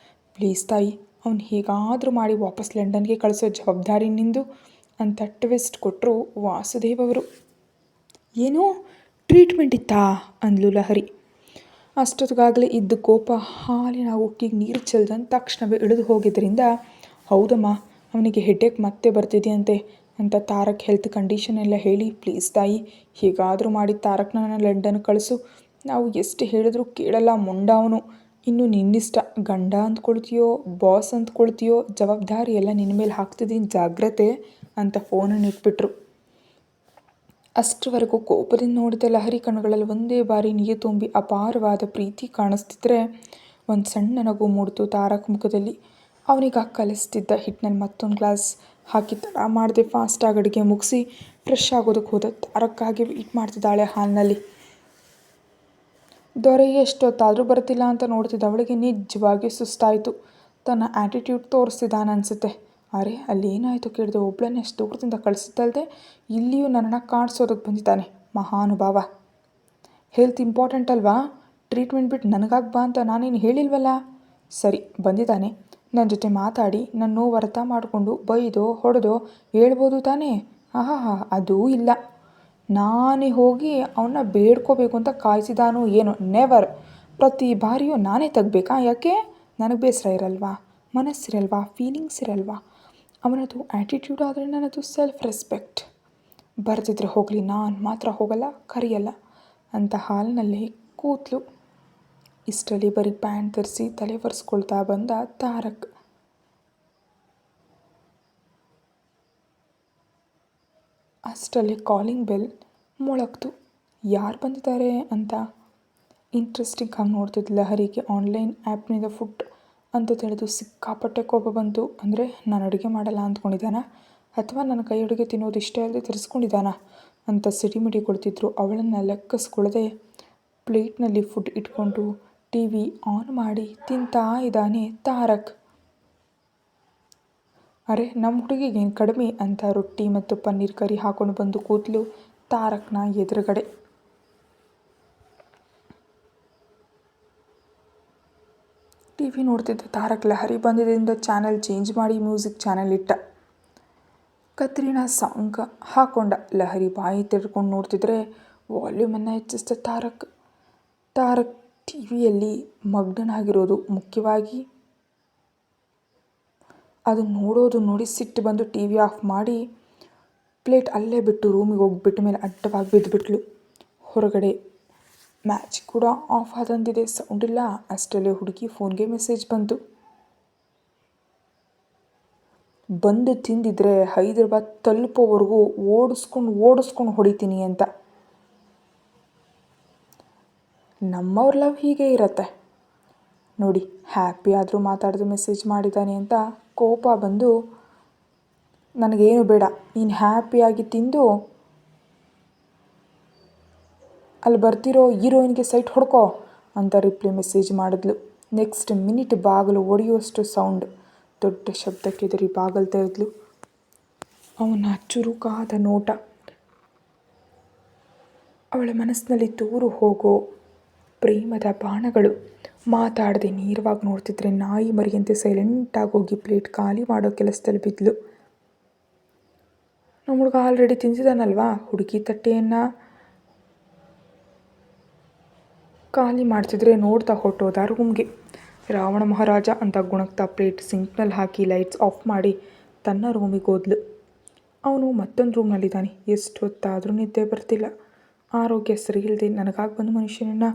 S1: ಪ್ಲೀಸ್ ತಾಯಿ, ಅವ್ನು ಹೇಗಾದರೂ ಮಾಡಿ ವಾಪಸ್ ಲಂಡನ್ಗೆ ಕಳಿಸೋ ಜವಾಬ್ದಾರಿ ನಿಂದು ಅಂತ ಟ್ವಿಸ್ಟ್ ಕೊಟ್ಟರು ವಾಸುದೇವ್ ಅವರು. ಏನೋ ಟ್ರೀಟ್ಮೆಂಟ್ ಇತ್ತಾ ಅಂದ್ಲು ಲಹರಿ. ಅಷ್ಟೊತ್ತಿಗಾಗಲೇ ಇದ್ದ ಕೋಪ ಹಾಲಿನ ಉಕ್ಕಿಗೆ ನೀರು ಚೆಲ್ದಂತ ತಕ್ಷಣವೇ ಇಳಿದು ಹೋಗಿದ್ದರಿಂದ, ಹೌದಮ್ಮ, ಅವನಿಗೆ ಹೆಡ್ಡೇಕ್ ಮತ್ತೆ ಬರ್ತಿದೆಯಂತೆ ಅಂತ ತಾರಕ್ ಹೆಲ್ತ್ ಕಂಡೀಷನ್ ಎಲ್ಲ ಹೇಳಿ, ಪ್ಲೀಸ್ ತಾಯಿ ಹೇಗಾದರೂ ಮಾಡಿ ತಾರಕ್ನ ಲಂಡನ್ ಕಳಿಸು. ನಾವು ಎಷ್ಟು ಹೇಳಿದ್ರೂ ಕೇಳಲ್ಲ ಮೊಂಡ ಅವನು. ಇನ್ನು ನಿನ್ನಿಷ್ಟ, ಗಂಡ ಅಂದ್ಕೊಳ್ತೀಯೋ ಬಾಸ್ ಅಂದ್ಕೊಳ್ತೀಯೋ, ಜವಾಬ್ದಾರಿ ಎಲ್ಲ ನಿನ್ನ ಮೇಲೆ ಹಾಕ್ತಿದ್ದೀನಿ, ಜಾಗ್ರತೆ ಅಂತ ಫೋನನ್ನು ಇಟ್ಬಿಟ್ರು. ಅಷ್ಟರವರೆಗೂ ಕೋಪದಿಂದ ನೋಡಿದ ಲಹರಿ ಕಣ್ಣುಗಳಲ್ಲಿ ಒಂದೇ ಬಾರಿ ನೀರು ತುಂಬಿ ಅಪಾರವಾದ ಪ್ರೀತಿ ಕಾಣಿಸ್ತಿದ್ರೆ ಒಂದು ಸಣ್ಣ ನಗು ಮೂಡಿತು ತಾರಕ್ ಮುಖದಲ್ಲಿ. ಅವನಿಗೆ ಕಲಿಸ್ತಿದ್ದ ಹಿಟ್ಟಿನಲ್ಲಿ ಮತ್ತೊಂದು ಗ್ಲಾಸ್ ಹಾಕಿ ತಡ ಮಾಡದೆ ಫಾಸ್ಟಾಗಿ ಅಡುಗೆ ಮುಗಿಸಿ ಫ್ರೆಶ್ ಆಗೋದಕ್ಕೆ ಹೋದ. ತಾರಕ್ಕಾಗಿ ವೆಯ್ಟ್ ಮಾಡ್ತಿದ್ದಾಳೆ ಹಾಲ್ನಲ್ಲಿ. ದೊರೆ ಎಷ್ಟೊತ್ತಾದರೂ ಬರ್ತಿಲ್ಲ ಅಂತ ನೋಡ್ತಿದ್ದ ಅವಳಿಗೆ ನಿಜವಾಗಿ ಸುಸ್ತಾಯಿತು. ತನ್ನ ಆ್ಯಟಿಟ್ಯೂಡ್ ತೋರಿಸ್ತಿದ್ದಾನೆ ಅನಿಸುತ್ತೆ. ಅರೆ, ಅಲ್ಲಿ ಏನಾಯಿತು ಕೇಳಿದೆ. ಒಬ್ಬಳನ್ನೇ ಅಷ್ಟು ದೂರದಿಂದ ಕಳಿಸಿದ್ದಲ್ದೆ ಇಲ್ಲಿಯೂ ನನ್ನನ್ನು ಕಾಣಿಸೋದಕ್ಕೆ ಬಂದಿದ್ದಾನೆ ಮಹಾನುಭಾವ. ಹೆಲ್ತ್ ಇಂಪಾರ್ಟೆಂಟ್ ಅಲ್ವಾ? ಟ್ರೀಟ್ಮೆಂಟ್ ಬಿಟ್ಟು ನನಗಾಗಿ ಬಾ ಅಂತ ನಾನೇನು ಹೇಳಿಲ್ವಲ್ಲ. ಸರಿ, ಬಂದಿದ್ದಾನೆ, ನನ್ನ ಜೊತೆ ಮಾತಾಡಿ ನನ್ನ ನೋವು ಅರ್ಥ ಮಾಡಿಕೊಂಡು ಬೈದೋ ಹೊಡೆದೋ ಹೇಳ್ಬೋದು ತಾನೇ? ಆಹಾ, ಅದೂ ಇಲ್ಲ. ನಾನೇ ಹೋಗಿ ಅವನ್ನ ಬೇಡ್ಕೋಬೇಕು ಅಂತ ಕಾಯಿಸಿದಾನೋ ಏನೋ? ನೆವರ್. ಪ್ರತಿ ಬಾರಿಯೂ ನಾನೇ ತೆಗಬೇಕಾ? ಯಾಕೆ? ನನಗೆ ಬೇಸರ ಇರಲ್ವಾ? ಮನಸ್ಸಿರಲ್ವಾ? ಫೀಲಿಂಗ್ಸ್ ಇರಲ್ವಾ? ಅವನದು ಆ್ಯಟಿಟ್ಯೂಡ್ ಆದರೆ ನನ್ನದು ಸೆಲ್ಫ್ ರೆಸ್ಪೆಕ್ಟ್. ಬರ್ತಿದ್ರೆ ಹೋಗಲಿ, ನಾನು ಮಾತ್ರ ಹೋಗಲ್ಲ, ಕರೆಯಲ್ಲ ಅಂತ ಹಾಲ್ನಲ್ಲೇ ಕೂತ್ಲು. ಇಷ್ಟರಲ್ಲಿ ಬರೀ ಪ್ಯಾಂಟ್ ಧರಿಸಿ ತಲೆ ಒರೆಸ್ಕೊಳ್ತಾ ಬಂದ ತಾರಕ್. ಅಷ್ಟರಲ್ಲಿ ಕಾಲಿಂಗ್ ಬೆಲ್ ಮೊಳಗ್ತು. ಯಾರು ಬಂದಿದ್ದಾರೆ ಅಂತ ಇಂಟ್ರೆಸ್ಟಿಂಗ್ ಆಗಿ ನೋಡ್ತಿದ್ದ ಲಹರಿಗೆ ಆನ್ಲೈನ್ ಆ್ಯಪ್ನಿಂದ ಫುಡ್ ಅಂತ ತಿಳಿದು ಸಿಕ್ಕಾಪಟ್ಟೆ ಕೋಪ ಬಂತು. ಅಂದರೆ ನಾನು ಅಡುಗೆ ಮಾಡಲ್ಲ ಅಂದ್ಕೊಂಡಿದ್ದಾನ ಅಥವಾ ನನ್ನ ಕೈ ಅಡುಗೆ ತಿನ್ನೋದು ಇಷ್ಟ ಅಲ್ಲದೆ ತರಿಸ್ಕೊಂಡಿದ್ದಾನ ಅಂತ ಸಿಡಿಮಿಡಿ ಕೊಡ್ತಿದ್ರು. ಅವಳನ್ನು ಲೆಕ್ಕಿಸ್ಕೊಳ್ಳದೆ ಪ್ಲೇಟ್ನಲ್ಲಿ ಫುಡ್ ಇಟ್ಕೊಂಡು ಟಿ ವಿ ಆನ್ ಮಾಡಿ ತಿಂತಾ ಇದ್ದಾನೆ ತಾರಕ್. ಅರೆ ನಮ್ಮ ಹುಡುಗಿಗೇನು ಕಡಿಮೆ ಅಂತ ರೊಟ್ಟಿ ಮತ್ತು ಪನ್ನೀರ್ ಕರಿ ಹಾಕೊಂಡು ಬಂದು ಕೂತ್ಲು ತಾರಕ್ನ ಎದುರುಗಡೆ. ಟಿ ವಿ ನೋಡ್ತಿದ್ದ ತಾರಕ್ ಲಹರಿ ಬಂದಿದ್ದರಿಂದ ಚಾನಲ್ ಚೇಂಜ್ ಮಾಡಿ ಮ್ಯೂಸಿಕ್ ಚಾನಲ್ ಇಟ್ಟ. ಕತ್ರಿನಾ ಸಾಂಗ್ ಹಾಕೊಂಡ. ಲಹರಿ ಬಾಯಿ ತೆಡ್ಕೊಂಡು ನೋಡ್ತಿದ್ರೆ ವಾಲ್ಯೂಮನ್ನು ಹೆಚ್ಚಿಸಿದ ತಾರಕ್ ಟಿ ವಿಯಲ್ಲಿ ಮಗ್ನನಾಗಿರೋದು, ಮುಖ್ಯವಾಗಿ ಅದು ನೋಡೋದು ನೋಡಿ ಸಿಟ್ಟು ಬಂದು ಟಿ ವಿ ಆಫ್ ಮಾಡಿ ಪ್ಲೇಟ್ ಅಲ್ಲೇ ಬಿಟ್ಟು ರೂಮಿಗೆ ಹೋಗ್ಬಿಟ್ಟ ಮೇಲೆ ಅಡ್ಡವಾಗಿ ಬಿದ್ದುಬಿಟ್ಲು. ಹೊರಗಡೆ ಮ್ಯಾಚ್ ಕೂಡ ಆಫ್ ಆದಂದಿದೆ, ಸೌಂಡ್ ಇಲ್ಲ. ಅಷ್ಟರಲ್ಲೇ ಹುಡುಗಿ ಫೋನ್ಗೆ ಮೆಸೇಜ್ ಬಂದು ತಿಂದಿದ್ರೆ ಹೈದರಾಬಾದ್ ತಲುಪೋವರೆಗೂ ಓಡಿಸ್ಕೊಂಡು ಹೊಡಿತೀನಿ ಅಂತ. ನಮ್ಮವ್ರ ಲವ್ ಹೀಗೆ ಇರತ್ತೆ ನೋಡಿ. ಹ್ಯಾಪಿ ಆದರೂ ಮಾತಾಡಿದ್ರೆ ಮೆಸೇಜ್ ಮಾಡಿದ್ದಾನೆ ಅಂತ ಕೋಪ ಬಂದು, ನನಗೇನು ಬೇಡ, ನೀನು ಹ್ಯಾಪಿಯಾಗಿ ತಿಂದು ಅಲ್ಲಿ ಬರ್ತಿರೋ ಹೀರೋಯಿನ್ಗೆ ಸೈಟ್ ಹೊಡ್ಕೋ ಅಂತ ರಿಪ್ಲೈ ಮೆಸೇಜ್ ಮಾಡಿದ್ಲು. ನೆಕ್ಸ್ಟ್ ಮಿನಿಟ್ ಬಾಗಿಲು ಒಡೆಯುವಷ್ಟು ಸೌಂಡ್. ದೊಡ್ಡ ಶಬ್ದಕ್ಕೆ ಎದುರಿ ಬಾಗಿಲು ತೆರೆದ್ಲು. ಅವನ ಚುರುಕಾದ ನೋಟ, ಅವಳ ಮನಸ್ಸಿನಲ್ಲಿ ತೂರು ಹೋಗೋ ಪ್ರೇಮದ ಬಾಣಗಳು. ಮಾತಾಡದೆ ನೇರವಾಗಿ ನೋಡ್ತಿದ್ರೆ ನಾಯಿ ಮರಿಯಂತೆ ಸೈಲೆಂಟಾಗಿ ಹೋಗಿ ಪ್ಲೇಟ್ ಖಾಲಿ ಮಾಡೋ ಕೆಲಸದಲ್ಲಿ ಬಿದ್ಲು. ನಮ್ಮ ಹುಡುಗ ಆಲ್ರೆಡಿ ತಿಂದಿದ್ದಾನಲ್ವಾ. ಹುಡುಗಿ ತಟ್ಟೆಯನ್ನು ಖಾಲಿ ಮಾಡ್ತಿದ್ರೆ ನೋಡ್ತಾ ಹೊರಟೋದ ರೂಮ್ಗೆ. ರಾವಣ ಮಹಾರಾಜ ಅಂತ ಗುಣಗ್ತಾ ಪ್ಲೇಟ್ ಸಿಂಕ್ನಲ್ಲಿ ಹಾಕಿ ಲೈಟ್ಸ್ ಆಫ್ ಮಾಡಿ ತನ್ನ ರೂಮಿಗೆ ಹೋದ್ಲು. ಅವನು ಮತ್ತೊಂದು ರೂಮ್ನಲ್ಲಿದ್ದಾನೆ. ಎಷ್ಟು ಹೊತ್ತಾದರೂ ನಿದ್ದೆ ಬರ್ತಿಲ್ಲ. ಆರೋಗ್ಯ ಸರಿ ಇಲ್ಲದೆ ನನಗಾಗಿ ಬಂದ ಮನುಷ್ಯನನ್ನು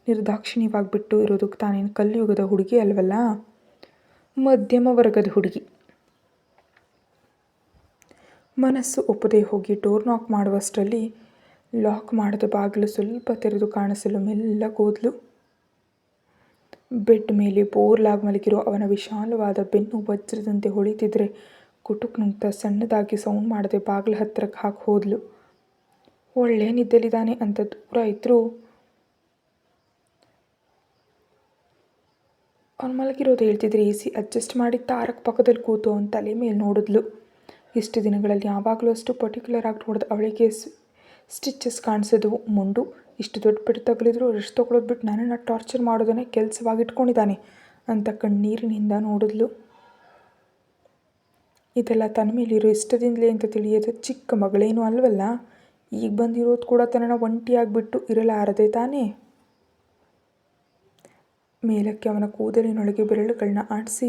S1: ನಿರ್ದಾಕ್ಷಿಣ್ಯವಾಗಿ ಬಿಟ್ಟು ಇರೋದಕ್ಕೆ ತಾನೇನು ಕಲಿಯುಗದ ಹುಡುಗಿ ಅಲ್ವಲ್ಲ, ಮಧ್ಯಮ ವರ್ಗದ ಹುಡುಗಿ. ಮನಸ್ಸು ಒಪ್ಪದೆ ಹೋಗಿ ಡೋರ್ ನಾಕ್ ಮಾಡುವಷ್ಟರಲ್ಲಿ ಲಾಕ್ ಮಾಡಿದ ಬಾಗಿಲು ಸ್ವಲ್ಪ ತೆರೆದು ಕಾಣಿಸಲು ಮೆಲ್ಲಗೆ ಹೋದ್ಲು. ಬೆಡ್ ಮೇಲೆ ಬೋರ್ಲಾಗಿ ಮಲಗಿರೋ ಅವನ ವಿಶಾಲವಾದ ಬೆನ್ನು ವಜ್ರದಂತೆ ಹೊಳಿತಿದ್ರೆ ಕುಟುಕ್ನುಂಗ್ತಾ ಸಣ್ಣದಾಗಿ ಸೌಂಡ್ ಮಾಡದೆ ಬಾಗಿಲು ಹತ್ತಿರಕ್ಕೆ ಹಾಕಿ ಹೋದ್ಲು. ಒಳ್ಳೆ ನಿದ್ದೆಲಿದ್ದಾನೆ ಅಂತ ದೂರ ಇದ್ದರೂ ಅವನು ಮಲಗಿರೋದು ಹೇಳ್ತಿದ್ರೆ ಎ ಸಿ ಅಡ್ಜಸ್ಟ್ ಮಾಡಿ ತಾರಕ್ ಪಕ್ಕದಲ್ಲಿ ಕೂತು ಅವನ ತಲೆ ಮೇಲೆ ನೋಡಿದ್ಲು. ಇಷ್ಟು ದಿನಗಳಲ್ಲಿ ಯಾವಾಗಲೂ ಅಷ್ಟು ಪರ್ಟಿಕ್ಯುಲರ್ ಆಗಿ ನೋಡಿದ ಅವಳಿಗೆ ಸ್ಟಿಚಸ್ ಕಾಣಿಸಿದ್ವು. ಮುಂಡು ಇಷ್ಟು ದೊಡ್ಡ ಪೆಟ್ಟು ತಗಲಿದ್ರು ರೆಸ್ಟ್ ತೊಗೊಳೋದು ಬಿಟ್ಟು ನನ್ನನ್ನು ಟಾರ್ಚರ್ ಮಾಡೋದನ್ನೇ ಕೆಲಸವಾಗಿ ಇಟ್ಕೊಂಡಿದ್ದಾನೆ ಅಂತ ಕಣ್ಣೀರಿನಿಂದ ನೋಡಿದ್ಲು. ಇದೆಲ್ಲ ತನ್ನ ಮೇಲಿರೋ ಇಷ್ಟದಿಂದಲೇ ಅಂತ ತಿಳಿಯೋದು ಚಿಕ್ಕ ಮಗಳೇನೂ ಅಲ್ವಲ್ಲ. ಈಗ ಬಂದಿರೋದು ಕೂಡ ತನ್ನನ್ನು ಒಂಟಿಯಾಗಿಬಿಟ್ಟು ಇರಲಾರದೆ ತಾನೇ. ಮೇಲಕ್ಕೆ ಅವನ ಕೂದಲಿನೊಳಗೆ ಬೆರಳುಗಳನ್ನ ಆಡಿಸಿ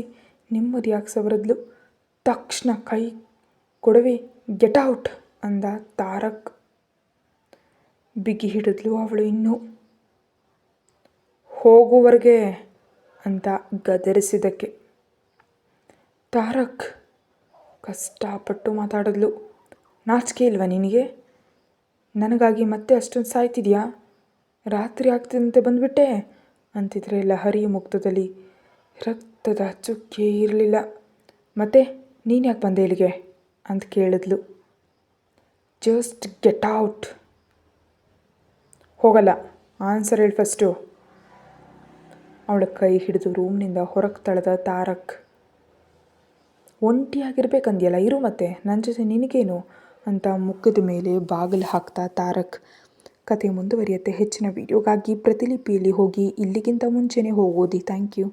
S1: ನೆಮ್ಮದಿಯಾಗಿ ಸವರಿದ್ಲು. ತಕ್ಷಣ ಕೈ ಕೊಡವಿ ಗೆಟ್ ಔಟ್ ಅಂದ ತಾರಕ್. ಬಿಗಿ ಹಿಡಿದ್ಲು ಅವಳು. ಇನ್ನೂ ಹೋಗುವವರೆಗೆ ಅಂತ ಗದರಿಸಿದ್ದಕ್ಕೆ ತಾರಕ್ ಕಷ್ಟಪಟ್ಟು ಮಾತಾಡಿದ್ಲು. ನಾಚಿಕೆ ಇಲ್ವಾ ನಿನಗೆ? ನನಗಾಗಿ ಮತ್ತೆ ಅಷ್ಟೊಂದು ಸಾಯ್ತಿದೆಯಾ? ರಾತ್ರಿ ಆಗ್ತಿದಂತೆ ಬಂದುಬಿಟ್ಟೆ ಅಂತಿದ್ರೆ ಲಹರಿ ಮುಕ್ತದಲ್ಲಿ ರಕ್ತದ ಚುಕ್ಕೆ ಇರಲಿಲ್ಲ. ಮತ್ತೆ ನೀನು ಯಾಕೆ ಬಂದೆ ಇಲ್ಲಿಗೆ ಅಂತ ಕೇಳಿದ್ಲು. Just get out. ಹೋಗಲ್ಲ, ಆನ್ಸರ್ ಹೇಳಿ ಫಸ್ಟು. ಅವಳ ಕೈ ಹಿಡಿದು ರೂಮ್ನಿಂದ ಹೊರಗೆ ತಳೆದ ತಾರಕ್. ಒಂಟಿಯಾಗಿರ್ಬೇಕಂದ್ಯಲ್ಲ, ಇರು ಮತ್ತೆ ನನ್ನ ಜೊತೆ ನಿನಗೇನು ಅಂತ ಮುಖದ ಮೇಲೆ ಬಾಗಿಲು ಹಾಕ್ತಾ ತಾರಕ್. ಕತೆ ಮುಂದುವರಿಯುತ್ತೆ. ಹೆಚ್ಚಿನ ವಿಡಿಯೋಗಾಗಿ ಪ್ರತಿಲಿಪಿಯಲ್ಲಿ ಹೋಗಿ ಇಲ್ಲಿಗಿಂತ ಮುಂಚೆನೇ ಹೋಗೋದಿ. Thank you.